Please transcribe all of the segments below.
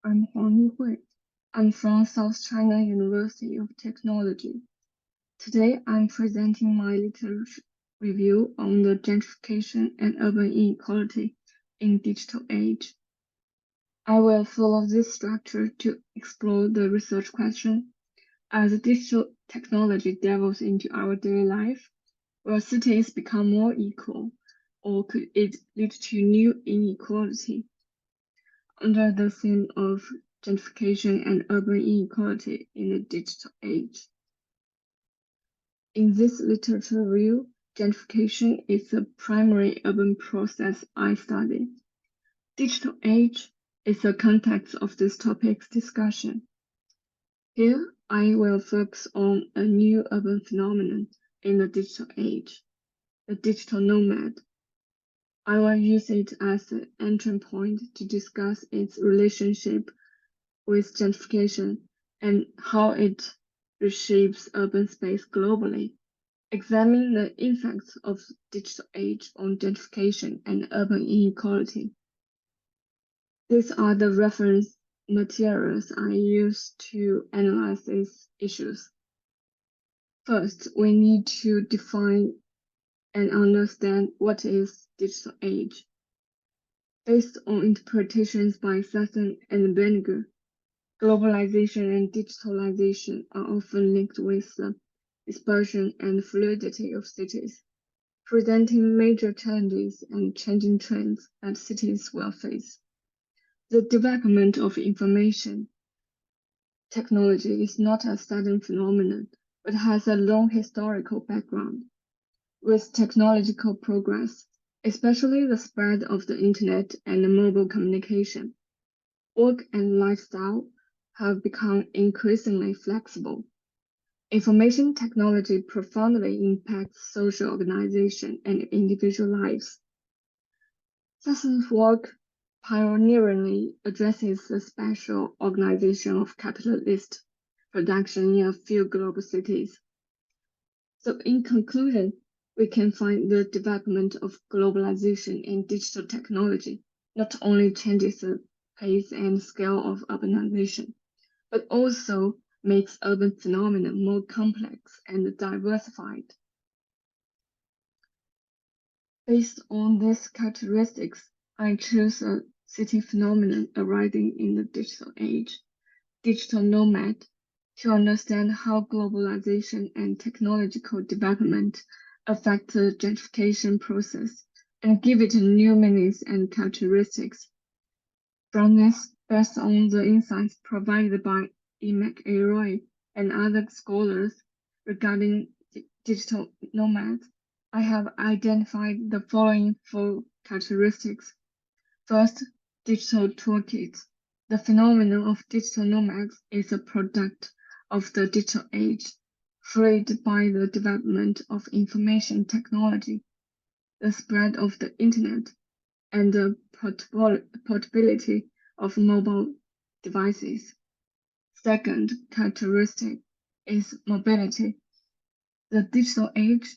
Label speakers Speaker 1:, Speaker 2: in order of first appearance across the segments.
Speaker 1: I'm Huang Lihui. I'm from South China University of Technology. Today, I'm presenting my literature review on the gentrification and urban inequality in digital age. I will follow this structure to explore the research question. As digital technology delves into our daily life, will cities become more equal, or could it lead to new inequality? Under the theme of gentrification and urban inequality in the digital age. In this literature review, gentrification is the primary urban process I study. Digital age is the context of this topic's discussion. Here, I will focus on a new urban phenomenon in the digital age, the digital nomad. I will use it as an entry point to discuss its relationship with gentrification and how it reshapes urban space globally. Examine the effects of digital age on gentrification and urban inequality. These are the reference materials I use to analyze these issues. First, we need to define and understand what is digital age. Based on interpretations by Sassen and Beniger, globalization and digitalization are often linked with the dispersion and fluidity of cities, presenting major challenges and changing trends that cities will face. The development of information technology is not a sudden phenomenon, but has a long historical background. With technological progress, especially the spread of the internet and mobile communication, work and lifestyle have become increasingly flexible. Information technology profoundly impacts social organization and individual lives. Sassen's work pioneeringly addresses the spatial organization of capitalist production in a few global cities. So in conclusion, we can find the development of globalization and digital technology not only changes the pace and scale of urbanization, but also makes urban phenomena more complex and diversified. Based on these characteristics, I choose a city phenomenon arising in the digital age, digital nomad, to understand how globalization and technological development affect the gentrification process and give it new meanings and characteristics. From this, based on the insights provided by McElroy and other scholars regarding digital nomads, I have identified the following four characteristics. First, digital toolkits. The phenomenon of digital nomads is a product of the digital age, freed by the development of information technology, the spread of the internet, and the portability of mobile devices. Second characteristic is mobility. The digital age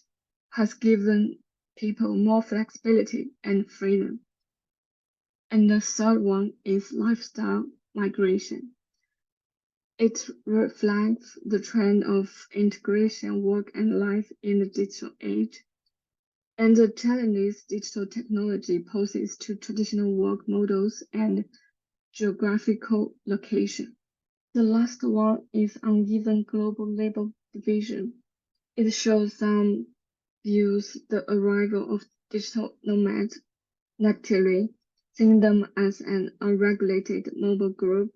Speaker 1: has given people more flexibility and freedom. And the third one is lifestyle migration. It reflects the trend of integration work and life in the digital age and the challenges digital technology poses to traditional work models and geographical location. The last one is uneven global labor division. It shows some views the arrival of digital nomads negatively, seeing them as an unregulated mobile group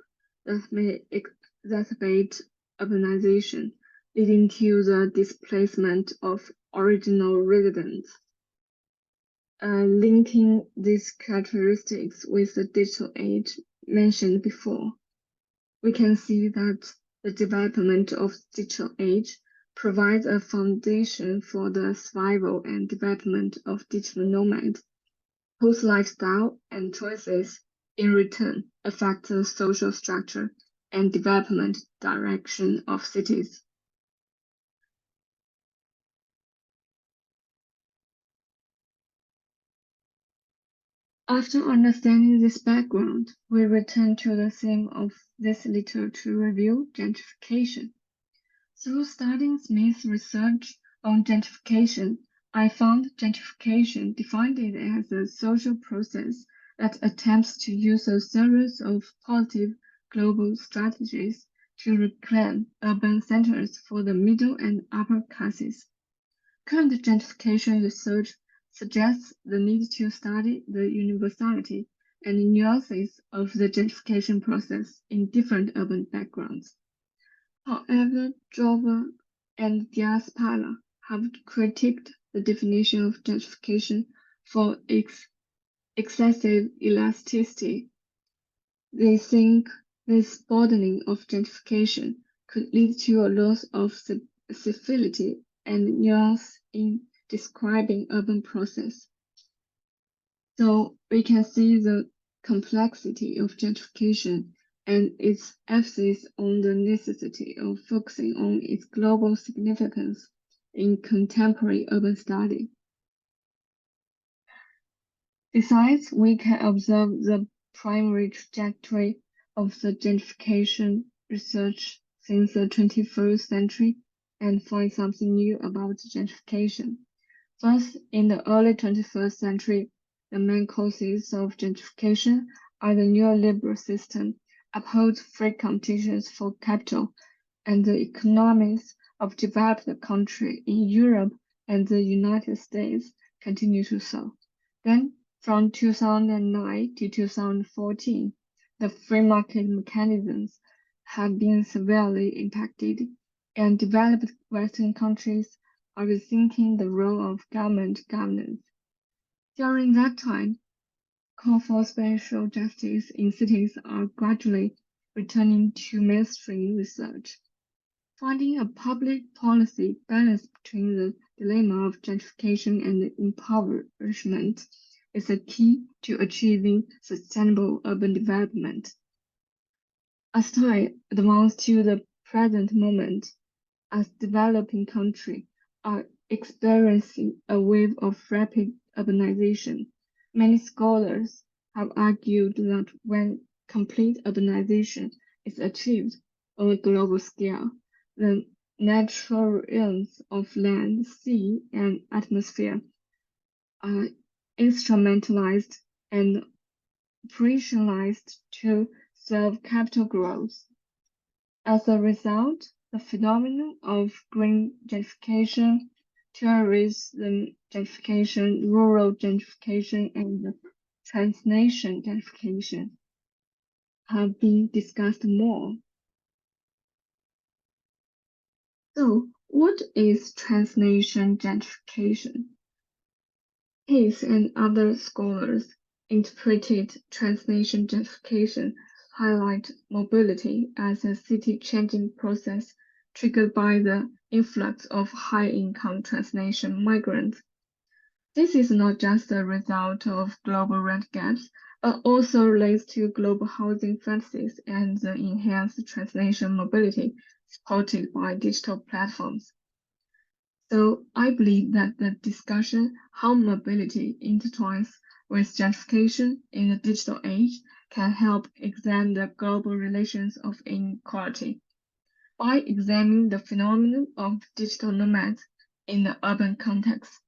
Speaker 1: that may exacerbate urbanization, leading to the displacement of original residents. Linking these characteristics with the digital age mentioned before, we can see that the development of digital age provides a foundation for the survival and development of digital nomads, whose lifestyle and choices in return affect the social structure and development direction of cities. After understanding this background, we return to the theme of this literature review, gentrification. Through studying Smith's research on gentrification, I found gentrification defined it as a social process that attempts to use a series of positive global strategies to reclaim urban centers for the middle and upper classes. Current gentrification research suggests the need to study the universality and nuances of the gentrification process in different urban backgrounds. However, Jova and Diaz-Pala have critiqued the definition of gentrification for its excessive elasticity. They think this broadening of gentrification could lead to a loss of civility and nuance in describing urban process. So we can see the complexity of gentrification and its emphasis on the necessity of focusing on its global significance in contemporary urban study. Besides, we can observe the primary trajectory of the gentrification research since the 21st century and find something new about gentrification. First, in the early 21st century, the main causes of gentrification are the neoliberal system upholds free competitions for capital, and the economies of developed countries in Europe and the United States continue to soar. Then, from 2009 to 2014, the free market mechanisms have been severely impacted, and developed Western countries are rethinking the role of government governance. During that time, calls for spatial justice in cities are gradually returning to mainstream research. Finding a public policy balance between the dilemma of gentrification and impoverishment is a key to achieving sustainable urban development. As time advances to the present moment, as developing countries are experiencing a wave of rapid urbanization, many scholars have argued that when complete urbanization is achieved on a global scale, the natural realms of land, sea, and atmosphere are instrumentalized and operationalized to serve capital growth. As a result, the phenomenon of green gentrification, tourism gentrification, rural gentrification, and transnational gentrification have been discussed more. So, what is transnational gentrification? Hayes and other scholars interpreted transnational gentrification highlight mobility as a city-changing process triggered by the influx of high-income transnational migrants. This is not just a result of global rent gaps, but also relates to global housing fantasies and the enhanced transnational mobility supported by digital platforms. So I believe that the discussion how mobility intertwines with gentrification in the digital age can help examine the global relations of inequality. By examining the phenomenon of digital nomads in the urban context,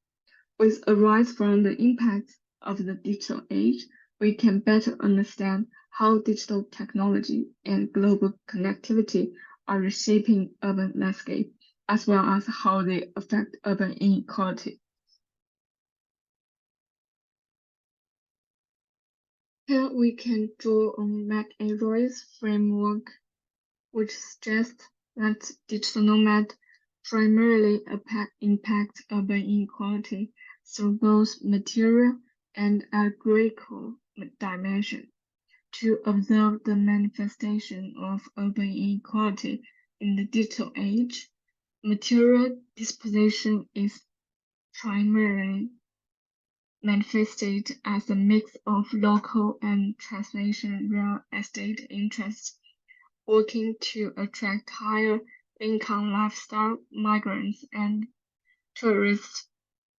Speaker 1: which arise from the impact of the digital age, we can better understand how digital technology and global connectivity are reshaping urban landscape, as well as how they affect urban inequality. Here we can draw on McElroy's framework, which suggests that digital nomads primarily impact urban inequality through both material and allegorical dimension. To observe the manifestation of urban inequality in the digital age, material disposition is primarily manifested as a mix of local and transnational real estate interests working to attract higher income lifestyle migrants and tourists,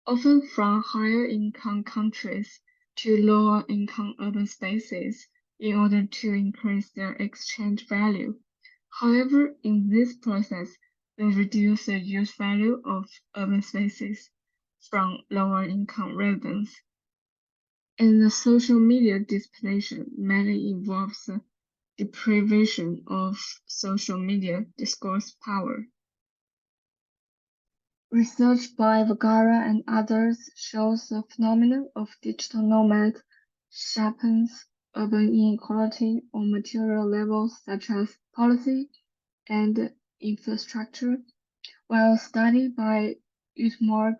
Speaker 1: often from higher income countries, to lower-income urban spaces in order to increase their exchange value. However, in this process, they reduce the use value of urban spaces from lower-income residents. And the social media displacement mainly involves the deprivation of social media discourse power. Research by Vergara and others shows the phenomenon of digital nomads sharpens urban inequality on material levels such as policy and infrastructure, while study by Utmark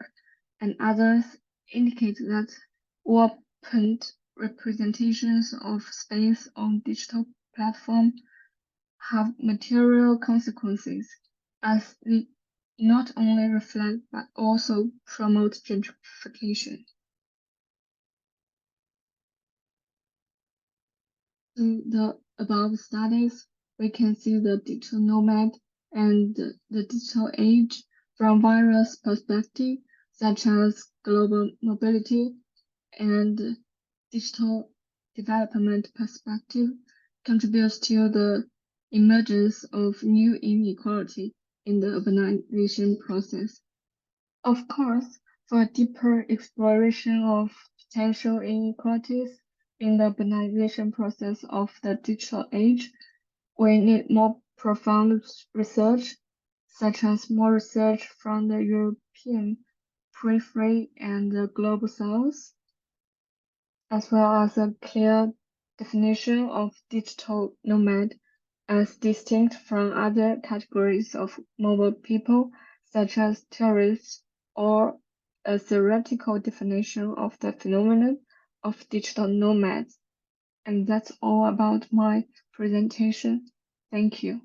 Speaker 1: and others indicate that open representations of space on digital platforms have material consequences as they not only reflect but also promote gentrification. In the above studies, we can see the digital nomad and the digital age from various perspectives, such as global mobility and digital development perspective, contributes to the emergence of new inequality in the urbanization process. Of course, for a deeper exploration of potential inequalities in the urbanization process of the digital age, we need more profound research, such as more research from the European periphery and the global south, as well as a clear definition of digital nomad as distinct from other categories of mobile people, such as tourists, or a theoretical definition of the phenomenon of digital nomads. And that's all about my presentation. Thank you.